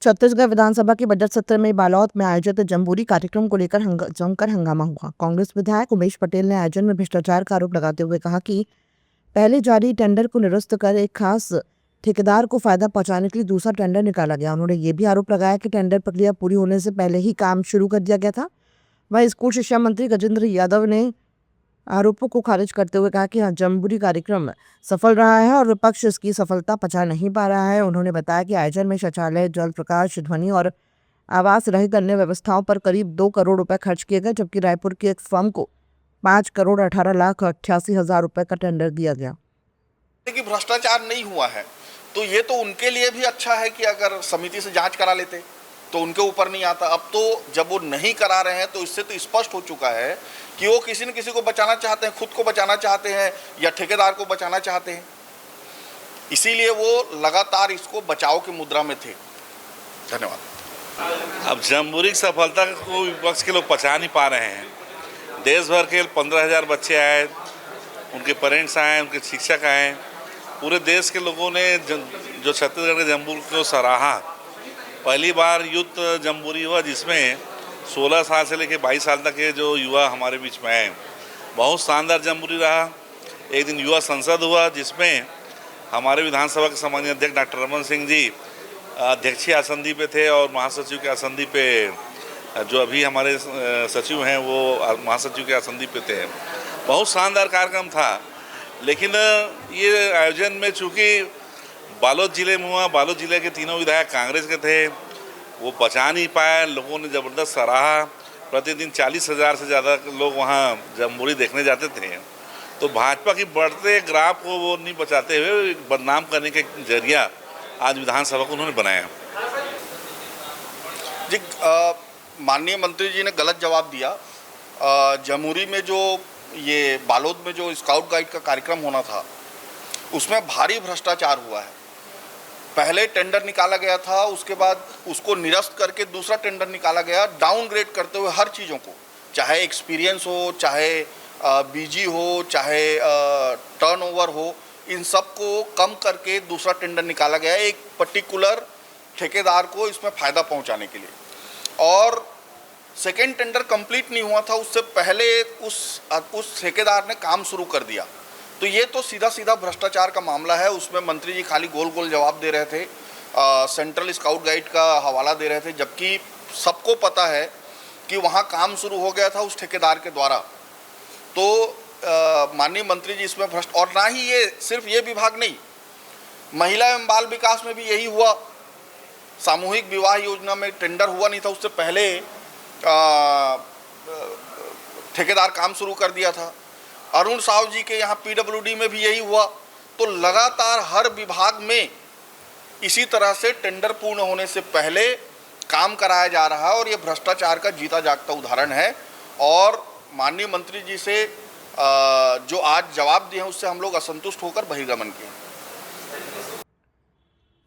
छत्तीसगढ़ विधानसभा के बजट सत्र में बालोद में आयोजित जमहूरी कार्यक्रम को लेकर जमकर हंगामा हुआ। कांग्रेस विधायक उमेश पटेल ने आयोजन में भ्रष्टाचार का आरोप लगाते हुए कहा कि पहले जारी टेंडर को निरस्त कर एक खास ठेकेदार को फायदा पहुंचाने के लिए दूसरा टेंडर निकाला गया। उन्होंने ये भी आरोप लगाया कि टेंडर प्रक्रिया पूरी होने से पहले ही काम शुरू कर दिया गया था। वहीं स्कूल शिक्षा मंत्री गजेंद्र यादव ने आरोपों को खारिज करते हुए कहा कि जमहूरी कार्यक्रम सफल रहा है और विपक्ष इसकी सफलता पचा नहीं पा रहा है। उन्होंने बताया कि आयोजन में शौचालय, जल, प्रकाश, ध्वनि और आवास रहित अन्य व्यवस्थाओं पर करीब 2 करोड़ रुपए खर्च किए गए, जबकि रायपुर की एक फर्म को 5,18,88,000 रुपए का टेंडर दिया गया। कि भ्रष्टाचार नहीं हुआ है तो ये तो उनके लिए भी अच्छा है कि अगर समिति से जांच करा लेते तो उनके ऊपर नहीं आता। अब तो जब वो नहीं करा रहे हैं तो इससे तो स्पष्ट हो चुका है कि वो किसी न किसी को बचाना चाहते हैं, खुद को बचाना चाहते हैं या ठेकेदार को बचाना चाहते हैं। इसीलिए वो लगातार इसको बचाव की मुद्रा में थे। धन्यवाद। अब जमहूरी की सफलता को विपक्ष के लोग पचा नहीं पा रहे हैं। देश भर के 15,000 बच्चे आए, उनके पेरेंट्स आए, उनके शिक्षक आए, पूरे देश के लोगों ने जो छत्तीसगढ़ के जमहूरी को सराहा। पहली बार यूथ जमहूरी हुआ जिसमें 16 साल से लेकर 22 साल तक के जो युवा हमारे बीच में आए। बहुत शानदार जमहूरी रहा। एक दिन युवा संसद हुआ जिसमें हमारे विधानसभा के सम्मानीय अध्यक्ष डॉक्टर रमन सिंह जी अध्यक्षीय आसंदी पे थे और महासचिव के आसंदी पे जो अभी हमारे सचिव हैं वो महासचिव के आसंदी पे थे। बहुत शानदार कार्यक्रम था। लेकिन ये आयोजन में चूँकि बालोद जिले में हुआ, बालोद जिले के तीनों विधायक कांग्रेस के थे, वो बचा नहीं पाए। लोगों ने ज़बरदस्त सराहा। प्रतिदिन 40,000 से ज़्यादा लोग वहाँ जमहूरी देखने जाते थे। तो भाजपा की बढ़ते ग्राफ को वो नहीं बचाते हुए बदनाम करने के जरिया आज विधानसभा को उन्होंने बनाया। जी, माननीय मंत्री जी ने गलत जवाब दिया। जमहूरी में जो ये बालोद में जो स्काउट गाइड का कार्यक्रम होना था उसमें भारी भ्रष्टाचार हुआ है। पहले टेंडर निकाला गया था, उसके बाद उसको निरस्त करके दूसरा टेंडर निकाला गया, डाउनग्रेड करते हुए हर चीज़ों को, चाहे एक्सपीरियंस हो, चाहे बीजी हो, चाहे टर्नओवर हो, इन सब को कम करके दूसरा टेंडर निकाला गया एक पर्टिकुलर ठेकेदार को इसमें फ़ायदा पहुंचाने के लिए। और सेकेंड टेंडर कंप्लीट नहीं हुआ था, उससे पहले उस ठेकेदार ने काम शुरू कर दिया। तो ये तो सीधा सीधा भ्रष्टाचार का मामला है। उसमें मंत्री जी खाली गोल गोल जवाब दे रहे थे, सेंट्रल स्काउट गाइड का हवाला दे रहे थे, जबकि सबको पता है कि वहाँ काम शुरू हो गया था उस ठेकेदार के द्वारा। तो माननीय मंत्री जी इसमें भ्रष्ट, और ना ही ये सिर्फ ये विभाग नहीं, महिला एवं बाल विकास में भी यही हुआ। सामूहिक विवाह योजना में टेंडर हुआ नहीं था, उससे पहले ठेकेदार काम शुरू कर दिया था। अरुण साव जी के यहाँ पीडब्ल्यूडी में भी यही हुआ। तो लगातार हर विभाग में इसी तरह से टेंडर पूर्ण होने से पहले काम कराया जा रहा है और ये भ्रष्टाचार का जीता जागता उदाहरण है। और माननीय मंत्री जी से जो आज जवाब दिए हैं उससे हम लोग असंतुष्ट होकर बहिर्गमन किए।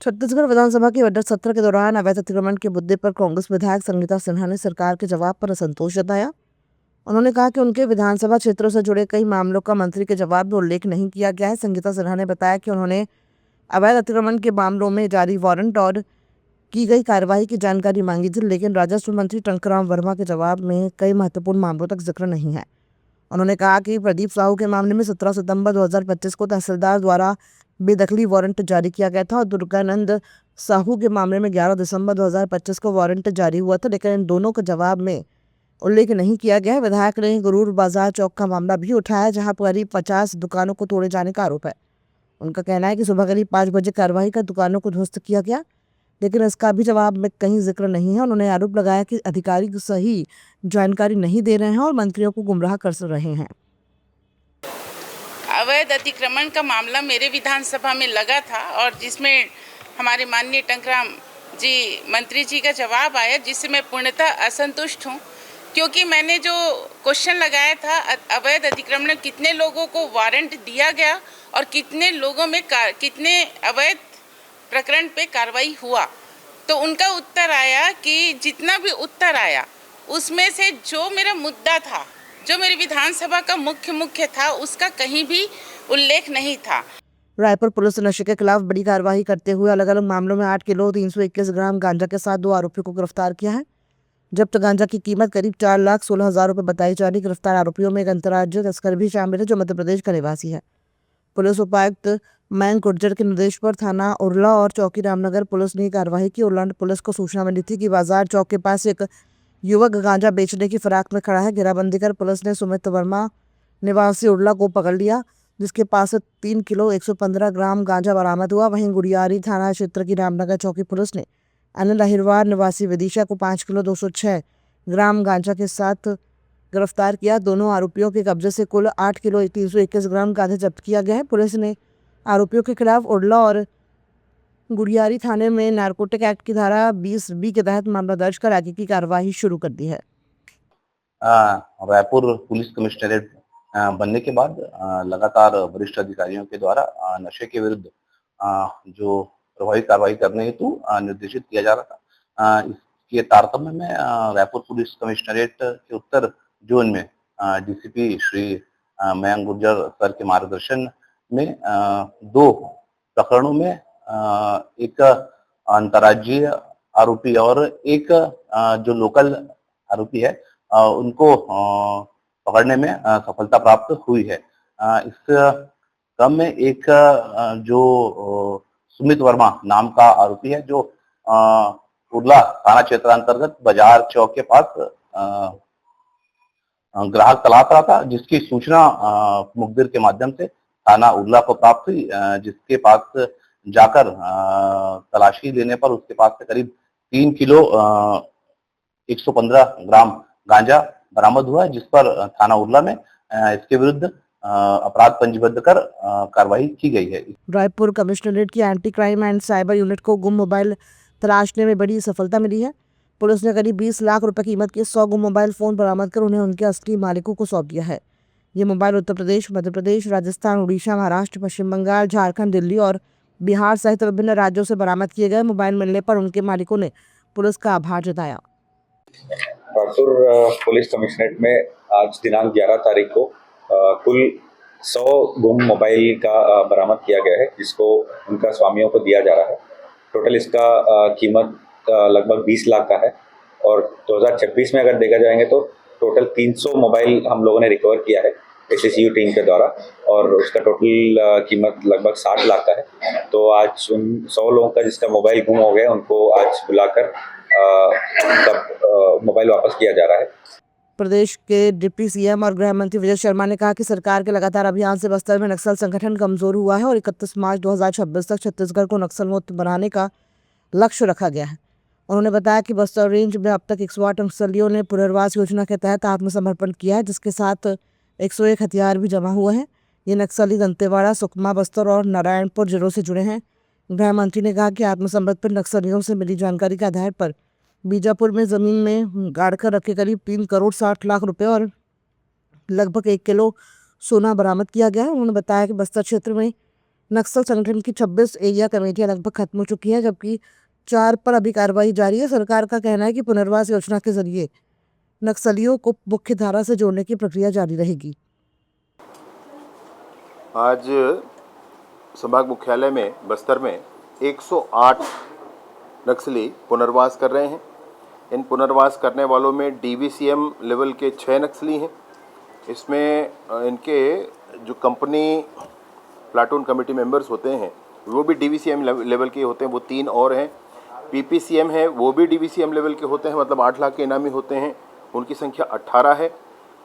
छत्तीसगढ़ विधानसभा के बजट सत्र के दौरान अवैध अतिक्रमण के मुद्दे पर कांग्रेस विधायक संगीता सिन्हा ने सरकार के जवाब पर असंतोष जताया। उन्होंने कहा कि उनके विधानसभा क्षेत्रों से जुड़े कई मामलों का मंत्री के जवाब में उल्लेख नहीं किया गया है। संगीता सिन्हा ने बताया कि उन्होंने अवैध अतिक्रमण के मामलों में जारी वारंट और की गई कार्रवाई की जानकारी मांगी थी, लेकिन राजस्व मंत्री टंकराम वर्मा के जवाब में कई महत्वपूर्ण मामलों तक जिक्र नहीं है। उन्होंने कहा कि प्रदीप साहू के मामले में 17 सितंबर 2025 को तहसीलदार द्वारा बेदखली वारंट जारी किया गया था और दुर्गानंद साहू के मामले में 11 दिसंबर 2025 को वारंट जारी हुआ था, लेकिन इन दोनों के जवाब में उल्लेख नहीं किया गया है। विधायक ने गुरूर बाजार चौक का मामला भी उठाया, जहां करीब 50 दुकानों को तोड़े जाने का आरोप है। उनका कहना है कि सुबह करीब 5 बजे कार्रवाई कर दुकानों को ध्वस्त किया गया, लेकिन इसका भी जवाब में कहीं जिक्र नहीं है। उन्होंने आरोप लगाया कि अधिकारी सही जानकारी नहीं दे रहे हैं और मंत्रियों को गुमराह कर रहे हैं। अवैध अतिक्रमण का मामला मेरे विधानसभा में लगा था और जिसमें हमारे माननीय टंकराम जी मंत्री जी का जवाब आया, जिससे मैं पूर्णतः असंतुष्ट हूँ, क्योंकि मैंने जो क्वेश्चन लगाया था अवैध अतिक्रमण कितने लोगों को वारंट दिया गया और कितने लोगों में कितने अवैध प्रकरण पे कार्रवाई हुआ, तो उनका उत्तर आया कि जितना भी उत्तर आया उसमें से जो मेरा मुद्दा था, जो मेरी विधानसभा का मुख्य था, उसका कहीं भी उल्लेख नहीं था। रायपुर पुलिस ने नशे के खिलाफ बड़ी कार्रवाई करते हुए अलग अलग मामलों में 8 किलो 321 ग्राम गांजा के साथ 2 आरोपियों को गिरफ्तार किया है। जब्त गांजा की कीमत करीब 4,16,000 रुपये बताई जा रही। गिरफ्तार आरोपियों में एक अंतर्राज्यीय तस्कर भी शामिल है जो मध्य प्रदेश का निवासी है। पुलिस उपायुक्त मयंक गुर्जर के निर्देश पर थाना उरला और चौकी रामनगर पुलिस ने कार्रवाई की। उरला पुलिस को सूचना मिली थी कि बाजार चौक के पास एक युवक गांजा बेचने की फिराक में खड़ा है। घेराबंदी कर पुलिस ने सुमित वर्मा निवासी उरला को पकड़ लिया, जिसके पास से 3 किलो 115 ग्राम गांजा बरामद हुआ। वहीं गुड़ियारी थाना क्षेत्र की रामनगर चौकी पुलिस ने अनिल अहिरवार निवासी विदिशा को 5 किलो 206 ग्राम गांजा के साथ गिरफ्तार किया। दोनों आरोपियों के कब्जे से कुल 8 किलो 321 ग्राम गांजा जब्त किया गया है। पुलिस ने आरोपियों के खिलाफ उरला और गुड़ियारी थाने में नारकोटिक एक्ट की धारा 20B के तहत मामला दर्ज कर आगे की कार्यवाही शुरू कर दी है। रायपुर पुलिस कमिश्नरेट बनने के बाद लगातार वरिष्ठ अधिकारियों के द्वारा नशे के विरुद्ध जो प्रभावी कार्रवाई करने हेतु निर्देशित किया जा रहा था। इसके तारतम्य में रायपुर पुलिस कमिश्नरेट के उत्तर जोन में डीसीपी श्री मयंक गुर्जर सर के मार्गदर्शन में 2 प्रकरणों में एक अंतर्राज्यीय आरोपी और एक जो लोकल आरोपी है उनको पकड़ने में सफलता प्राप्त हुई है। इस क्रम में एक जो सुमित वर्मा नाम का आरोपी है जो उरला थाना क्षेत्र अंतर्गत बाजार चौक के पास ग्राहक तलाश रहा था, जिसकी सूचना मुखबिर के माध्यम से थाना उरला को प्राप्त हुई, जिसके पास जाकर तलाशी लेने पर उसके पास से करीब 3 किलो 115 ग्राम गांजा बरामद हुआ है, जिस पर थाना उरला में इसके विरुद्ध अपराध पंजीबद्ध कर कार्रवाई की गई है। रायपुर कमिश्नरेट की anti crime and cyber unit को गुम मोबाइल तलाशने में बड़ी सफलता मिली है। पुलिस ने करीब 20 लाख रुपए कीमत के 100 गुम मोबाइल फोन बरामद कर उन्हें उनके असली मालिकों को सौंप दिया है। ये मोबाइल उत्तर प्रदेश, मध्य प्रदेश, राजस्थान, उड़ीसा, महाराष्ट्र, पश्चिम बंगाल, झारखंड, दिल्ली और बिहार सहित विभिन्न राज्यों से बरामद किए गए। मोबाइल मिलने पर उनके मालिकों ने पुलिस का आभार जताया। रायपुर पुलिस कमिश्नरेट में आज दिनांक 11 तारीख को कुल 100 गुम मोबाइल का बरामद किया गया है, जिसको उनका स्वामियों को दिया जा रहा है। टोटल इसका कीमत लगभग 20 लाख का है और 2026 में अगर देखा जाएंगे तो टोटल 300 मोबाइल हम लोगों ने रिकवर किया है SSU टीम के द्वारा और उसका टोटल कीमत लगभग 60 लाख का है। तो आज उन 100 लोगों का जिसका मोबाइल गुम हो गया उनको आज बुलाकर मोबाइल वापस किया जा रहा है। प्रदेश के डिप्टी सीएम और गृह मंत्री विजय शर्मा ने कहा कि सरकार के लगातार अभियान से बस्तर में नक्सल संगठन कमजोर हुआ है और 31 मार्च 2026 तक छत्तीसगढ़ को नक्सल मुक्त बनाने का लक्ष्य रखा गया है। उन्होंने बताया कि बस्तर रेंज में अब तक 108 नक्सलियों ने पुनर्वास योजना के तहत आत्मसमर्पण किया है, जिसके साथ 101 हथियार भी जमा हुए हैं। ये नक्सली दंतेवाड़ा, सुकमा, बस्तर और नारायणपुर जिलों से जुड़े हैं। गृह मंत्री ने कहा कि आत्मसमर्पित नक्सलियों से मिली जानकारी के आधार पर बीजापुर में जमीन में गाड़कर रखे करीब 3 करोड़ 60 लाख रुपए और लगभग 1 किलो सोना बरामद किया गया है। उन्होंने बताया कि बस्तर क्षेत्र में नक्सल संगठन की 26 एरिया कमेटियां लगभग खत्म हो चुकी हैं, जबकि 4 पर अभी कार्रवाई जारी है। सरकार का कहना है कि पुनर्वास योजना के जरिए नक्सलियों को मुख्य धारा से जोड़ने की प्रक्रिया जारी रहेगी। आज संभाग मुख्यालय में बस्तर में 108 नक्सली पुनर्वास कर रहे हैं। इन पुनर्वास करने वालों में DVCM लेवल के 6 नक्सली हैं। इसमें इनके जो कंपनी प्लाटून कमेटी मेंबर्स होते हैं वो भी DVCM लेवल के होते हैं, वो 3 और हैं। PPCM है वो भी DVCM लेवल के होते हैं, मतलब 8 लाख के इनामी होते हैं, उनकी संख्या 18 है।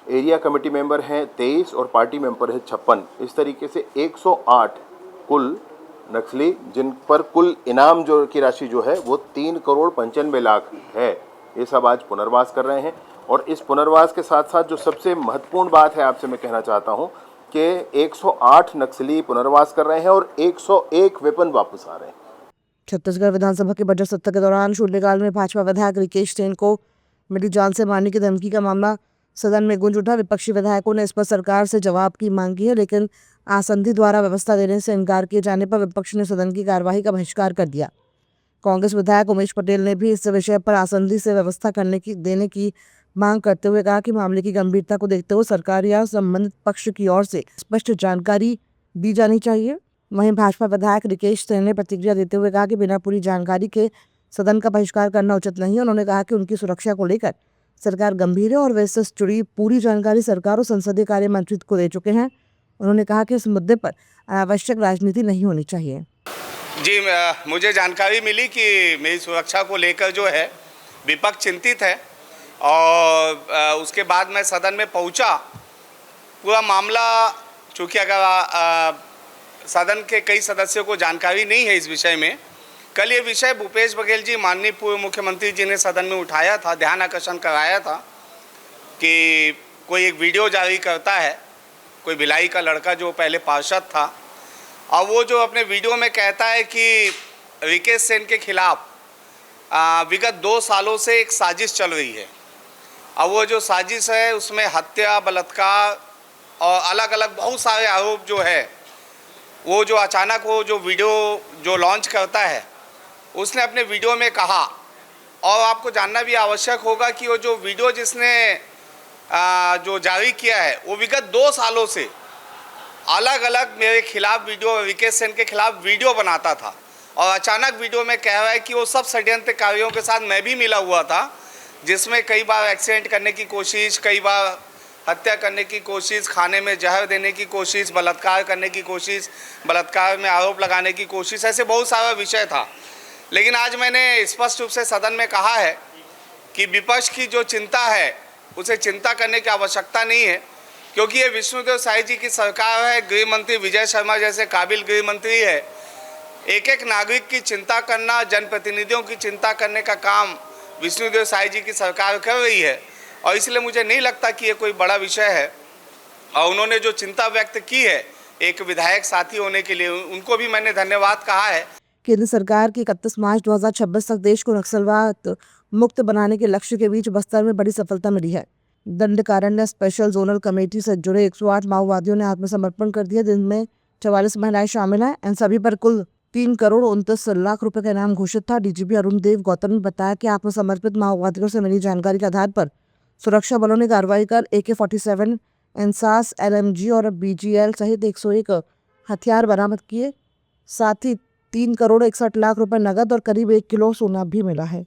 एरिया कमेटी मेंबर हैं 23 और पार्टी मेंबर है 56। इस तरीके से 108 कुल नक्सली, जिन पर कुल इनाम जो की राशि जो है वो 3 करोड़ 95 लाख है, ये सब आज पुनर्वास कर रहे हैं। और इस पुनर्वास के साथ साथ जो सबसे महत्वपूर्ण बात है आपसे मैं कहना चाहता हूँ कि 108 नक्सली पुनर्वास कर रहे हैं और 101 वेपन वापस आ रहे हैं। छत्तीसगढ़ विधानसभा के बजट सत्र के दौरान शून्यकाल में भाजपा विधायक रिकेश सेन को मिली जान से मारने की धमकी का मामला सदन में गूंज उठा। विपक्षी विधायकों ने इस पर सरकार से जवाब की मांग की है, लेकिन आसंदी द्वारा व्यवस्था देने से इनकार किए जाने पर विपक्ष ने सदन की कार्यवाही का बहिष्कार कर दिया। कांग्रेस विधायक उमेश पटेल ने भी इस विषय पर आसंदी से व्यवस्था देने की मांग करते हुए कहा कि मामले की गंभीरता को देखते हुए सरकार या संबंधित पक्ष की ओर से स्पष्ट जानकारी दी जानी चाहिए। वहीं भाजपा विधायक रिकेश सेन ने प्रतिक्रिया देते हुए कहा कि बिना पूरी जानकारी के सदन का बहिष्कार करना उचित नहीं है। उन्होंने कहा कि उनकी सुरक्षा को लेकर सरकार गंभीर है और वे इससे जुड़ी पूरी जानकारी सरकार और संसदीय कार्य मंत्री को दे चुके हैं। उन्होंने कहा कि इस मुद्दे पर अनावश्यक राजनीति नहीं होनी चाहिए। जी, मुझे जानकारी मिली कि मेरी सुरक्षा को लेकर जो है विपक्ष चिंतित है और उसके बाद मैं सदन में पहुंचा। पूरा मामला चूँकि अगर सदन के कई सदस्यों को जानकारी नहीं है इस विषय में, कल ये विषय भूपेश बघेल जी माननीय पूर्व मुख्यमंत्री जी ने सदन में उठाया था, ध्यान आकर्षण कराया था कि कोई एक वीडियो जारी करता है, कोई भिलाई का लड़का जो पहले पार्षद था, और वो जो अपने वीडियो में कहता है कि रिकेश सेन के खिलाफ विगत 2 सालों से एक साजिश चल रही है। अब वो जो साजिश है उसमें हत्या, बलात्कार और अलग अलग बहुत सारे आरोप जो है, वो जो अचानक वो जो वीडियो जो लॉन्च करता है उसने अपने वीडियो में कहा। और आपको जानना भी आवश्यक होगा कि वो जो वीडियो जिसने जो जारी किया है वो विगत 2 सालों से अलग अलग मेरे खिलाफ वीडियो, रिकेश सेन के खिलाफ वीडियो बनाता था और अचानक वीडियो में कह रहा है कि वो सब षड्यंत्रकारियों के साथ मैं भी मिला हुआ था, जिसमें कई बार एक्सीडेंट करने की कोशिश, कई बार हत्या करने की कोशिश, खाने में जहर देने की कोशिश, बलात्कार करने की कोशिश, बलात्कार में आरोप लगाने की कोशिश, ऐसे बहुत सारा विषय था। लेकिन आज मैंने स्पष्ट रूप से सदन में कहा है कि विपक्ष की जो चिंता है उसे चिंता करने की आवश्यकता नहीं है, क्योंकि ये विष्णुदेव साई जी की सरकार है। गृह मंत्री विजय शर्मा जैसे काबिल गृह मंत्री है। एक एक नागरिक की चिंता करना, जनप्रतिनिधियों की चिंता करने का काम विष्णुदेव साई जी की सरकार कर रही है, और इसलिए मुझे नहीं लगता कि ये कोई बड़ा विषय है। और उन्होंने जो चिंता व्यक्त की है एक विधायक साथी होने के लिए, उनको भी मैंने धन्यवाद कहा है। केंद्र सरकार की 31 मार्च 2026 तक देश को नक्सलवाद मुक्त बनाने के लक्ष्य के बीच बस्तर में बड़ी सफलता मिली है। दंडकारण्य स्पेशल जोनल कमेटी से जुड़े 108 माओवादियों ने आत्मसमर्पण कर दिया, जिनमें 44 महिलाएं शामिल हैं। इन सभी पर कुल 3 करोड़ 29 लाख रुपए का इनाम घोषित था। डीजीपी अरुण देव गौतम ने बताया कि आत्मसमर्पित माओवादियों से मिली जानकारी के आधार पर सुरक्षा बलों ने कार्रवाई कर AK-47, इंसास, LMG और BGL सहित 101 हथियार बरामद किए। साथ ही 3 करोड़ 61 लाख रुपए नगद और करीब 1 किलो सोना भी मिला है।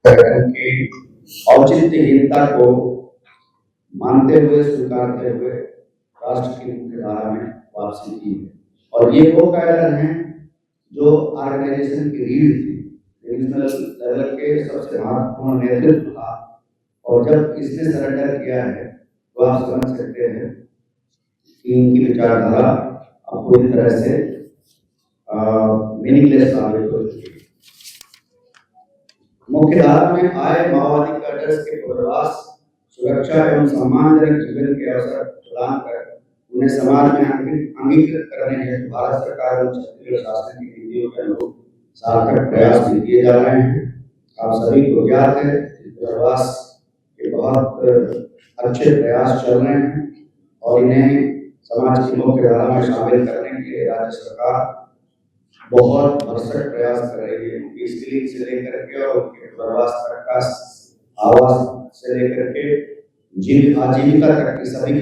संगठन की औचित्यहीनता को मानते हुए, स्वीकारते हुए राष्ट्र की मुख्य धारा में वापसी की है। और ये वो कायदे हैं जो ऑर्गेनाइजेशन की रीढ़ थी, रीजनल लेवल के सबसे महत्वपूर्ण नेतृत्व था। और जब इसने सरेंडर किया है तो आप समझ सकते हैं कि इनकी विचारधारा अब पूरी तरह से मीनिंगलेस साबित हो चुकी है। मुख्य धारा में आए माओवादी कैडर्स के पुनर्वास, सुरक्षा एवं सम्मानजनक जीवन के अवसर प्रदान कर उन्हें समाज में अंगीकृत करने हेतु भारत सरकार और छत्तीसगढ़ शासन की नीतियों के अनुरूप सार्थक प्रयास भी किए जा रहे हैं। आप सभी को ज्ञात है कि पुनर्वास के बहुत अच्छे प्रयास चल रहे हैं और इन्हें समाज की मुख्य धारा में शामिल करने के लिए राज्य सरकार बहुत भरसक प्रयास कर रही है। उनकी स्किलिंग से लेकर के और उनके प्रवास तक का आवास से लेकर के आजीविका तक की सभी